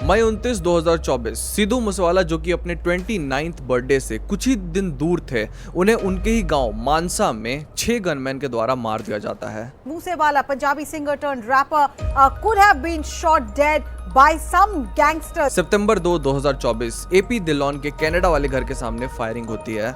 मई 29, 2024 सिद्धू मूसेवाला जो कि अपने 29th बर्थडे से कुछ ही दिन दूर थे, उन्हें उनके ही गांव मानसा में 6 गनमैन के द्वारा मार दिया जाता है। Moosewala, Punjabi singer turn rapper, could have been shot dead by some gangster। सितंबर 2, 2024 एपी दिलोन के कनाडा वाले घर के सामने फायरिंग होती है।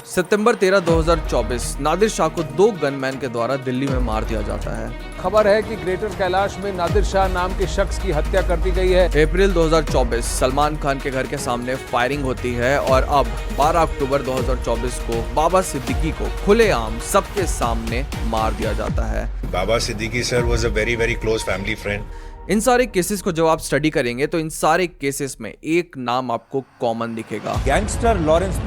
सितंबर 13, 2024 नादिर शाह को 2 गनमैन के द्वारा दिल्ली में मार दिया जाता है। खबर है कि ग्रेटर कैलाश में नादिर शाह नाम के शख्स की हत्या कर दी गई है। अप्रैल 2024 सलमान खान के घर के सामने फायरिंग होती है और अब 12 अक्टूबर 2024 को बाबा सिद्दीकी को खुलेआम सबके सामने मार दिया जाता है। Baba Siddiqui sir was a very close family friend. इन सारे केसेस को जब आप स्टडी करेंगे तो इन सारे केसेस में एक नाम आपको कॉमन दिखेगा। गैंगस्टर लॉरेंस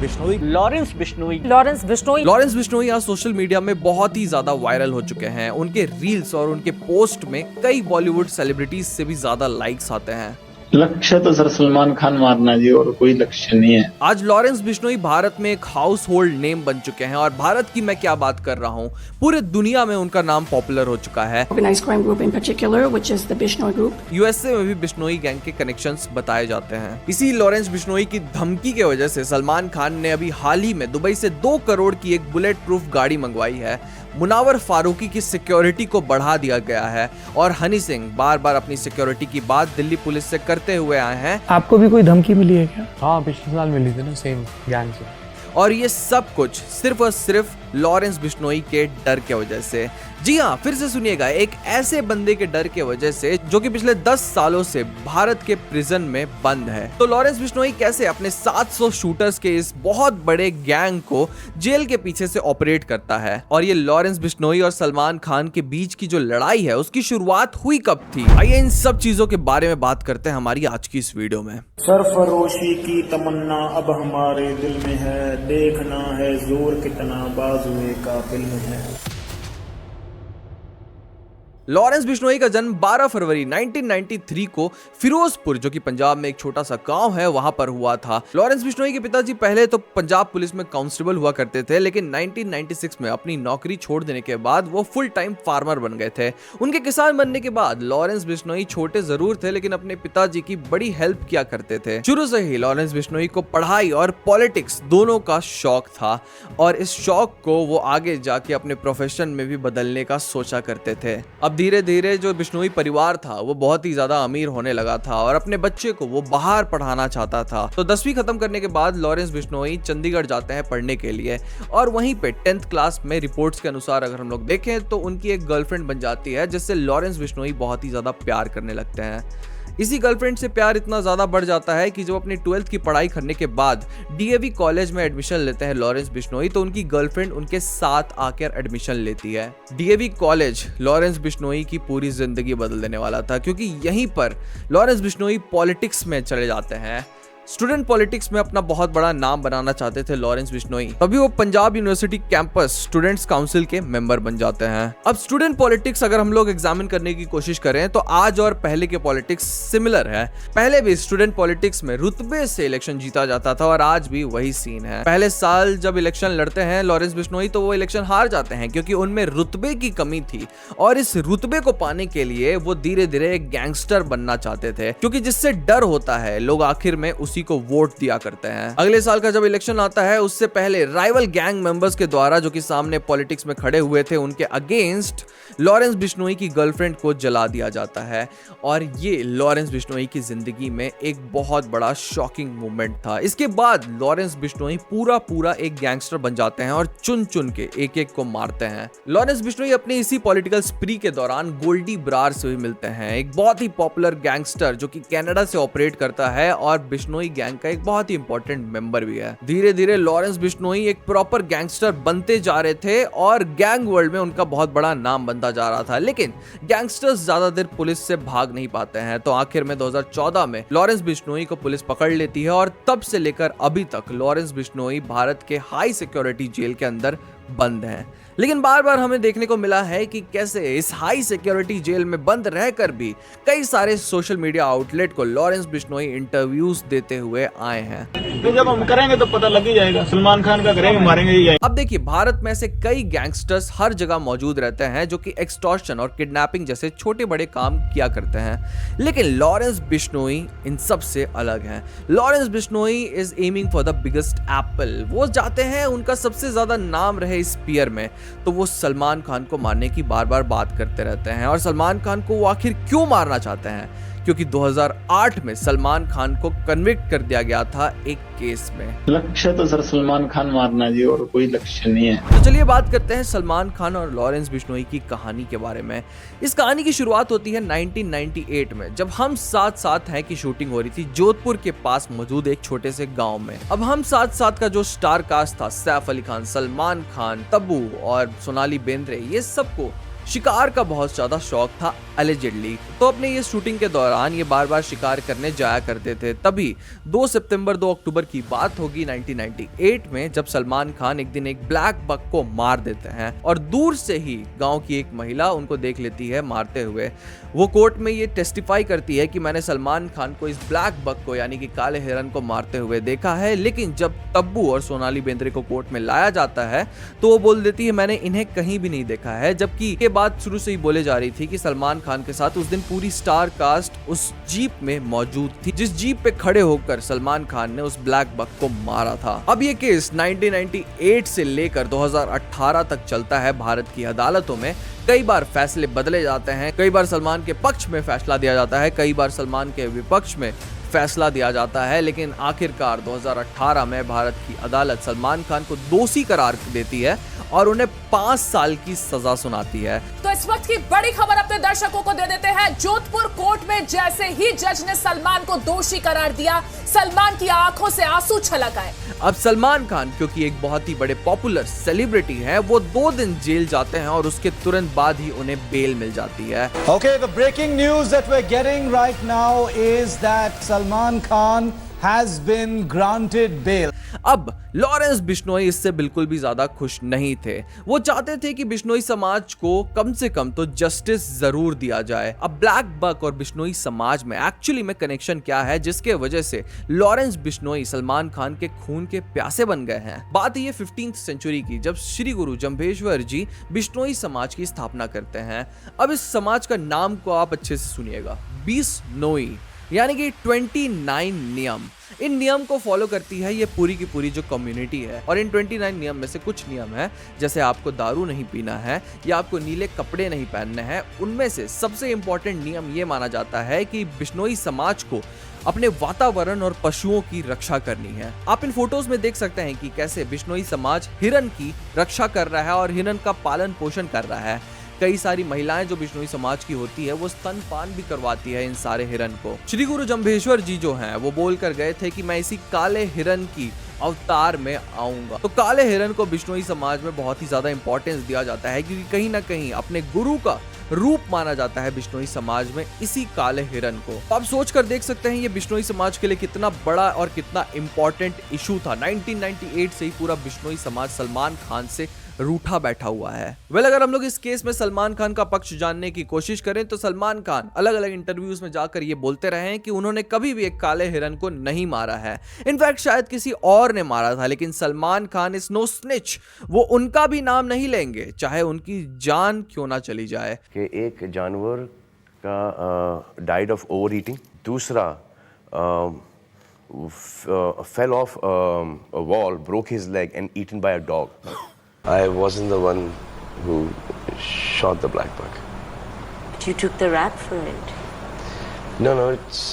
बिश्नोई आज सोशल मीडिया में बहुत ही ज्यादा वायरल हो चुके हैं। उनके रील्स और उनके पोस्ट में कई बॉलीवुड सेलिब्रिटीज से भी ज्यादा लाइक्स आते हैं। लक्ष्य तो सर सलमान खान मारना जी, और कोई लक्ष्य नहीं है। आज लॉरेंस बिश्नोई भारत में एक हाउस होल्ड नेम बन चुके हैं और भारत की मैं क्या बात कर रहा हूँ, पूरे दुनिया में उनका नाम पॉपुलर हो चुका है। Organized crime group in particular, which is the Bishnoi group. USA में भी बिश्नोई गैंग के कनेक्शंस बताए जाते हैं। इसी लॉरेंस बिश्नोई की धमकी के वजह से सलमान खान ने अभी हाल ही में दुबई से 2 करोड़ की एक बुलेट प्रूफ गाड़ी मंगवाई है। मुनावर फारूकी की सिक्योरिटी को बढ़ा दिया गया है और हनी सिंह बार बार अपनी सिक्योरिटी की बात दिल्ली पुलिस से करते हुए आए हैं। आपको भी कोई धमकी मिली है क्या? हाँ, पिछले साल मिली थी ना, सेम गैंग से। और ये सब कुछ सिर्फ और सिर्फ लॉरेंस बिश्नोई के डर के वजह से। जी हाँ, फिर से सुनिएगा, एक ऐसे बंदे के डर के वजह से जो कि पिछले 10 सालों से भारत के प्रिजन में बंद है। तो लॉरेंस बिश्नोई कैसे अपने 700 शूटर्स के इस बहुत बड़े गैंग को जेल के पीछे से ऑपरेट करता है, और ये लॉरेंस बिश्नोई और सलमान खान के बीच की जो लड़ाई है उसकी शुरुआत हुई कब थी, आइए इन सब चीजों के बारे में बात करते हैं हमारी आज की इस वीडियो में। सरफरोशी की तमन्ना अब हमारे दिल में है, देखना है जोर कितना बाजुए का फिल्म है। लॉरेंस बिश्नोई का जन्म 12 फरवरी 1993 को फिरोजपुर, जो कि पंजाब में एक छोटा सा गांव है, वहां पर हुआ था। लॉरेंस बिश्नोई के पिताजी पहले तो पंजाब पुलिस में कांस्टेबल हुआ करते थे, लेकिन 1996 में अपनी नौकरी छोड़ देने के बाद वो फुल टाइम फार्मर बन गए थे। उनके किसान बनने के बाद लॉरेंस बिश्नोई छोटे जरूर थे, लेकिन अपने पिताजी की बड़ी हेल्प किया करते थे। शुरू से ही लॉरेंस बिश्नोई को पढ़ाई और पॉलिटिक्स दोनों का शौक था और इस शौक को वो आगे जाके अपने प्रोफेशन में भी बदलने का सोचा करते थे। अब धीरे धीरे जो बिश्नोई परिवार था वो बहुत ही ज्यादा अमीर होने लगा था और अपने बच्चे को वो बाहर पढ़ाना चाहता था। तो 10वीं खत्म करने के बाद लॉरेंस बिश्नोई चंडीगढ़ जाते हैं पढ़ने के लिए, और वहीं पे 10th क्लास में रिपोर्ट्स के अनुसार अगर हम लोग देखें तो उनकी एक गर्लफ्रेंड बन जाती है, जिससे लॉरेंस बिश्नोई बहुत ही ज्यादा प्यार करने लगते हैं। इसी गर्लफ्रेंड से प्यार इतना ज्यादा बढ़ जाता है कि जब अपनी 12th की पढ़ाई करने के बाद डीएवी कॉलेज में एडमिशन लेते हैं लॉरेंस बिश्नोई, तो उनकी गर्लफ्रेंड उनके साथ आकर एडमिशन लेती है। डीएवी कॉलेज लॉरेंस बिश्नोई की पूरी जिंदगी बदल देने वाला था, क्योंकि यहीं पर लॉरेंस बिश्नोई पॉलिटिक्स में चले जाते हैं। स्टूडेंट पॉलिटिक्स में अपना बहुत बड़ा नाम बनाना चाहते थे लॉरेंस बिश्नोई, तभी वो Punjab university campus students council के मेंबर बन जाते हैं। अब स्टूडेंट पॉलिटिक्स अगर हम लोग एग्जामिन करने की कोशिश करें तो आज और पहले के पॉलिटिक्स सिमिलर है। पहले भी स्टूडेंट पॉलिटिक्स में रुतबे से इलेक्शन जीता जाता था और आज भी वही सीन है। पहले साल जब इलेक्शन लड़ते हैं लॉरेंस बिश्नोई तो वो इलेक्शन हार जाते हैं, क्योंकि उनमें रुतबे की कमी थी और इस रुतबे को पाने के लिए वो धीरे धीरे एक गैंगस्टर बनना चाहते थे, क्योंकि जिससे डर होता है लोग आखिर में उसी को वोट दिया करते हैं। अगले साल का जब इलेक्शन आता है उससे पहले राइवल गैंग मेंबर्स के द्वारा जो कि सामने पॉलिटिक्स में खड़े हुए थे उनके अगेंस्ट लॉरेंस बिश्नोई की गर्लफ्रेंड को जला दिया जाता है, और ये लॉरेंस बिश्नोई की जिंदगी में एक बहुत बड़ा शॉकिंग मोमेंट था। इसके बाद लॉरेंस बिश्नोई पूरा एक गैंगस्टर बन जाते हैं और चुन चुन के एक एक को मारते हैं। लॉरेंस बिश्नोई अपनी इसी पॉलिटिकल स्प्री के दौरान गोल्डी ब्रार से भी मिलते हैं, एक बहुत ही पॉपुलर गैंगस्टर जो कि कनाडा से ऑपरेट करता है और बिश्नोई गैंग का एक बहुत ही इंपॉर्टेंट मेंबर भी है। धीरे धीरे लॉरेंस बिश्नोई एक प्रॉपर गैंगस्टर बनते जा रहे थे और गैंग वर्ल्ड में उनका बहुत बड़ा नाम बनता जा रहा था, लेकिन गैंगस्टर्स ज्यादा देर पुलिस से भाग नहीं पाते हैं। तो आखिर में 2014 में लॉरेंस बिश्नोई को पुलिस पकड़ लेती है और तब से लेकर अभी तक लॉरेंस बिश्नोई भारत के हाई सिक्योरिटी जेल के अंदर बंद हैं। लेकिन बार बार हमें देखने को मिला है कि कैसे इस हाई सिक्योरिटी जेल में बंद रहकर भी कई सारे सोशल मीडिया आउटलेट को लॉरेंस बिश्नोई इंटरव्यूज देते हुए आए हैं। तो जब हम करेंगे तो पता लग ही जाएगा। सलमान खान का करेंगे, मारेंगे ही जाएंगे। अब देखिए, भारत में ऐसे कई गैंगस्टर्स हर जगह मौजूद रहते हैं जो कि एक्सटॉर्शन और किडनैपिंग जैसे छोटे बड़े काम किया करते हैं, लेकिन लॉरेंस बिश्नोई इन सब से अलग हैं। Lawrence Bishnoi is aiming for the biggest Apple. वो चाहते हैं उनका सबसे ज्यादा नाम रहे इस स्पीयर में, तो वो सलमान खान को मारने की बार बार बात करते रहते हैं। और सलमान खान को वो आखिर क्यों मारना चाहते हैं? क्योंकि 2008 में सलमान खान को कन्विक्ट कर दिया गया था एक केस में। लक्ष्य तो सर सलमान खान मारना जी, और कोई लक्ष्य नहीं है। तो चलिए बात करते हैं सलमान खान और लॉरेंस बिश्नोई की कहानी के बारे में। इस कहानी की शुरुआत होती है 1998 में, जब हम साथ साथ हैं की शूटिंग हो रही थी जोधपुर के पास मौजूद एक छोटे से गांव में। अब हम साथ साथ का जो स्टार कास्ट था, सैफ अली खान, सलमान खान, तब्बू और सोनाली बेंद्रे, ये सबको शिकार का बहुत ज्यादा शौक था अलेजेडली। तो अपने ये शूटिंग के दौरान ये बार बार शिकार करने जाया करते थे। तभी 2 सितंबर 2 अक्टूबर की बात होगी 1998 में, जब सलमान खान एक दिन एक ब्लैक बक को मार देते हैं और दूर से ही गांव की एक महिला उनको देख लेती है मारते हुए। वो कोर्ट में ये टेस्टिफाई करती है कि मैंने सलमान खान को इस ब्लैक बक को यानी कि काले हिरन को मारते हुए देखा है। लेकिन जब तब्बू और सोनाली बेंद्रे को कोर्ट में लाया जाता है तो वो बोल देती है मैंने इन्हें कहीं भी नहीं देखा है, जबकि ये बात शुरू से ही बोले जा रही थी कि सलमान खान के साथ उस दिन पूरी स्टार कास्ट उस जीप में मौजूद थी, जिस जीप पे खड़े होकर सलमान खान ने उस ब्लैक बक को मारा था। अब ये केस 1998 से लेकर 2018 तक चलता है भारत की अदालतों में। कई बार फैसले बदले जाते हैं, कई बार सलमान के पक्ष में फैसला दिया जाता है, कई बार सलमान के विपक्ष में फैसला दिया जाता है, लेकिन आखिरकार 2018 में भारत की अदालत सलमान खान को दोषी करार देती है और उन्हें 5 साल की सजा सुनाती है। तो इस वक्त की बड़ी खबर अपने दर्शकों को दे देते हैं। जोधपुर कोर्ट में जैसे ही जज ने सलमान को दोषी करार दिया, सलमान की आंखों से आंसू छलक आए। अब सलमान खान क्योंकि एक बहुत ही बड़े पॉपुलर सेलिब्रिटी हैं, वो 2 दिन जेल जाते हैं और उसके तुरंत बाद ही उन्हें बेल मिल जाती है। Okay, the breaking news that we're getting right now is that Salman Khan has been granted bail. अब लॉरेंस बिश्नोई इससे बिल्कुल भी ज्यादा खुश नहीं थे। वो चाहते थे कि बिश्नोई समाज को कम से कम तो जस्टिस जरूर दिया जाए। अब ब्लैक बक और बिश्नोई समाज में एक्चुअली में कनेक्शन क्या है जिसके वजह से लॉरेंस बिश्नोई सलमान खान के खून के प्यासे बन गए हैं? बात ये 15th सेंचुरी की, जब श्री गुरु जंभेश्वर जी बिश्नोई समाज की स्थापना करते हैं। अब इस समाज का नाम को आप अच्छे से सुनिएगा, बिश्नोई यानी कि 29 नियम। इन नियम को फॉलो करती है ये पूरी की पूरी जो कम्युनिटी है। और इन 29 नियम में से कुछ नियम है, जैसे आपको दारू नहीं पीना है या आपको नीले कपड़े नहीं पहनने हैं। उनमें से सबसे इंपॉर्टेंट नियम ये माना जाता है कि बिश्नोई समाज को अपने वातावरण और पशुओं की रक्षा करनी है। आप इन फोटोज में देख सकते हैं कि कैसे बिश्नोई समाज हिरन की रक्षा कर रहा है और हिरन का पालन पोषण कर रहा है। कई सारी महिलाएं जो बिश्नोई समाज की होती है वो स्तनपान भी करवाती है इन सारे हिरन को। श्री गुरु जंभेश्वर जी जो हैं वो बोल कर गए थे कि मैं इसी काले हिरन की अवतार में आऊंगा। तो काले हिरन को बिश्नोई समाज में बहुत ही ज्यादा इंपॉर्टेंस दिया जाता है, क्योंकि कहीं ना कहीं अपने गुरु का रूप माना जाता है बिश्नोई समाज में इसी काले हिरन को। आप सोच कर देख सकते हैं ये बिश्नोई समाज के लिए कितना बड़ा और कितना इंपॉर्टेंट इशू था। 1998 से ही पूरा बिश्नोई समाज सलमान खान से रूठा बैठा हुआ है। अगर हम लोग इस केस में सलमान खान का पक्ष जानने की कोशिश करें तो सलमान खान अलग अलग इंटरव्यूज में जाकर ये बोलते रहे हैं कि उन्होंने कभी भी एक काले हिरन को नहीं मारा है। इनफैक्ट शायद किसी और ने मारा था, लेकिन Salman Khan is no snitch. वो उनका भी नाम नहीं लेंगे, चाहे उनकी जान क्यों ना चली जाए। कि एक जानवर का डाइड ऑफ ओवर ईटिंग, दूसरा fell off a wall, broke his leg and eaten by a dog. I wasn't the one who shot the black buck. But you took the rap for it. No, it's...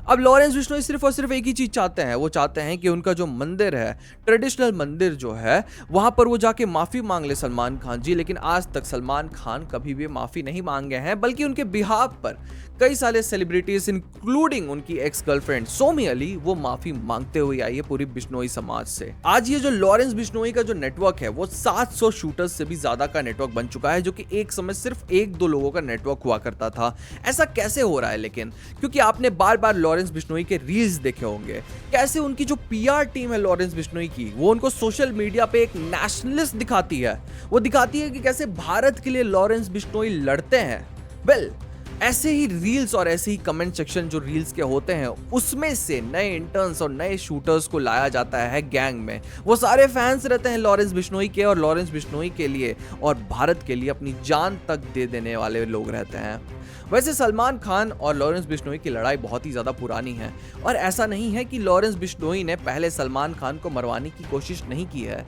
अब Lawrence Bishnoi सिर्फ और सिर्फ एक ही चीज चाहते हैं, वो चाहते हैं कि उनका जो मंदिर है, ट्रेडिशनल मंदिर जो है, वहां पर वो जाके माफी मांग ले सलमान खान जी। लेकिन आज तक सलमान खान कभी भी माफी नहीं मांगे हैं, बल्कि उनके बिहाफ पर कई सारे सेलिब्रिटीज इंक्लूडिंग उनकी एक्स गर्लफ्रेंड सोमी अली वो माफी मांगते हुए आई है पूरी बिश्नोई समाज से। आज ये जो लॉरेंस बिश्नोई का जो नेटवर्क है वो 700 शूटर्स से भी ज्यादा का नेटवर्क बन चुका है, जो कि एक समय सिर्फ 1-2 लोगों का नेटवर्क हुआ करता था। ऐसा कैसे हो रहा है? लेकिन क्योंकि आपने बार बार लॉरेंस बिश्नोई के रील्स देखे होंगे, कैसे उनकी जो पीआर टीम है लॉरेंस बिश्नोई की, वो उनको सोशल मीडिया पे एक नेशनलिस्ट दिखाती है। वो दिखाती है कि कैसे भारत के लिए लॉरेंस बिश्नोई लड़ते हैं। ऐसे ही रील्स और ऐसे ही कमेंट सेक्शन जो रील्स के होते हैं उसमें से नए इंटर्न्स और नए शूटर्स को लाया जाता है गैंग में। वो सारे फैंस रहते हैं लॉरेंस बिश्नोई के, और लॉरेंस बिश्नोई के लिए और भारत के लिए अपनी जान तक दे देने वाले लोग रहते हैं। वैसे सलमान खान और लॉरेंस बिश्नोई की लड़ाई बहुत ही ज़्यादा पुरानी है, और ऐसा नहीं है कि लॉरेंस बिश्नोई ने पहले सलमान खान को मरवाने की कोशिश नहीं की है।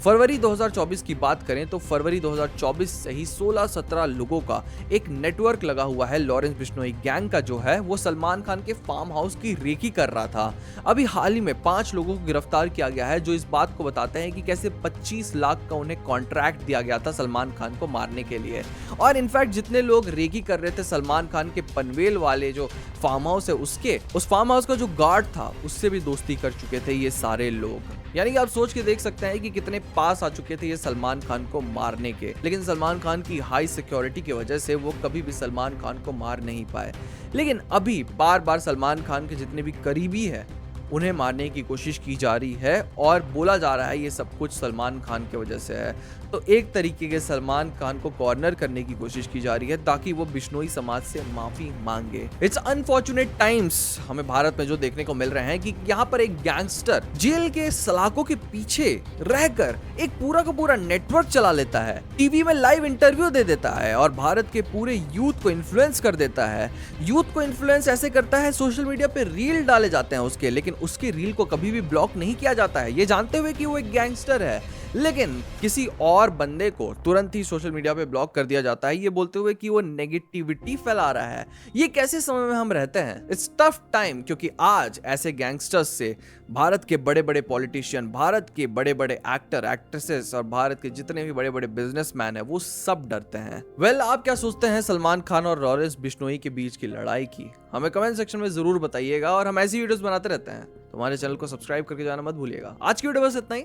फरवरी 2024 की बात करें तो फरवरी 2024 से ही 16-17 लोगों का एक नेटवर्क लगा हुआ है लॉरेंस बिश्नोई गैंग का, जो है वो सलमान खान के फार्म हाउस की रेकी कर रहा था। अभी हाल ही में 5 लोगों को गिरफ्तार किया गया है जो इस बात को बताते हैं कि कैसे 25 लाख का उन्हें कॉन्ट्रैक्ट दिया गया था सलमान खान को मारने के लिए। और इनफैक्ट जितने लोग रेकी कर रहे थे सलमान खान के पनवेल वाले जो फार्म हाउस है उस फार्म हाउस का जो गार्ड था उससे भी दोस्ती कर चुके थे ये सारे लोग। यानी कि आप सोच के देख सकते हैं कि कितने पास आ चुके थे ये सलमान खान को मारने के, लेकिन सलमान खान की हाई सिक्योरिटी की वजह से वो कभी भी सलमान खान को मार नहीं पाए। लेकिन अभी बार बार सलमान खान के जितने भी करीबी है उन्हें मारने की कोशिश की जा रही है, और बोला जा रहा है ये सब कुछ सलमान खान की वजह से है। तो एक तरीके के सलमान खान को कॉर्नर करने की कोशिश की जा रही है ताकि वो बिश्नोई समाज से माफी मांगे। इट्स अनफॉर्चुनेट टाइम्स हमें भारत में जो देखने को मिल रहे हैं कि यहाँ पर एक गैंगस्टर जेल के सलाखों के पीछे रहकर एक पूरा का पूरा नेटवर्क चला लेता है, टीवी में लाइव इंटरव्यू दे देता है और भारत के पूरे यूथ को इन्फ्लुएंस कर देता है। यूथ को इन्फ्लुएंस ऐसे करता है, सोशल मीडिया पे रील डाले जाते हैं उसके, लेकिन उसकी रील को कभी भी ब्लॉक नहीं किया जाता है, ये जानते हुए कि वो एक गैंगस्टर है। लेकिन किसी और बंदे को तुरंत ही सोशल मीडिया पे ब्लॉक कर दिया जाता है, ये बोलते हुए कि वो नेगेटिविटी फैला रहा है। ये कैसे समय में हम रहते हैं? इट्स टफ टाइम, क्योंकि आज ऐसे गैंगस्टर्स से भारत के बड़े बड़े पॉलिटिशियन, भारत के बड़े बड़े एक्टर एक्ट्रेसेस और भारत के जितने भी बड़े बड़े बिजनेसमैन हैं वो सब डरते हैं। वेल, आप क्या सोचते हैं सलमान खान और लॉरेंस बिश्नोई के बीच की लड़ाई की? हमें कमेंट सेक्शन में जरूर बताइएगा, और हम ऐसी वीडियोस बनाते रहते हैं, तो हमारे चैनल को सब्सक्राइब करके जाना मत भूलिएगा। आज की वीडियो बस इतना ही,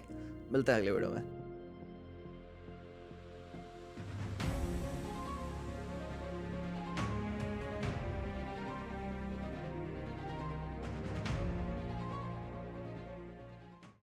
मिलते हैं अगले वीडियो में।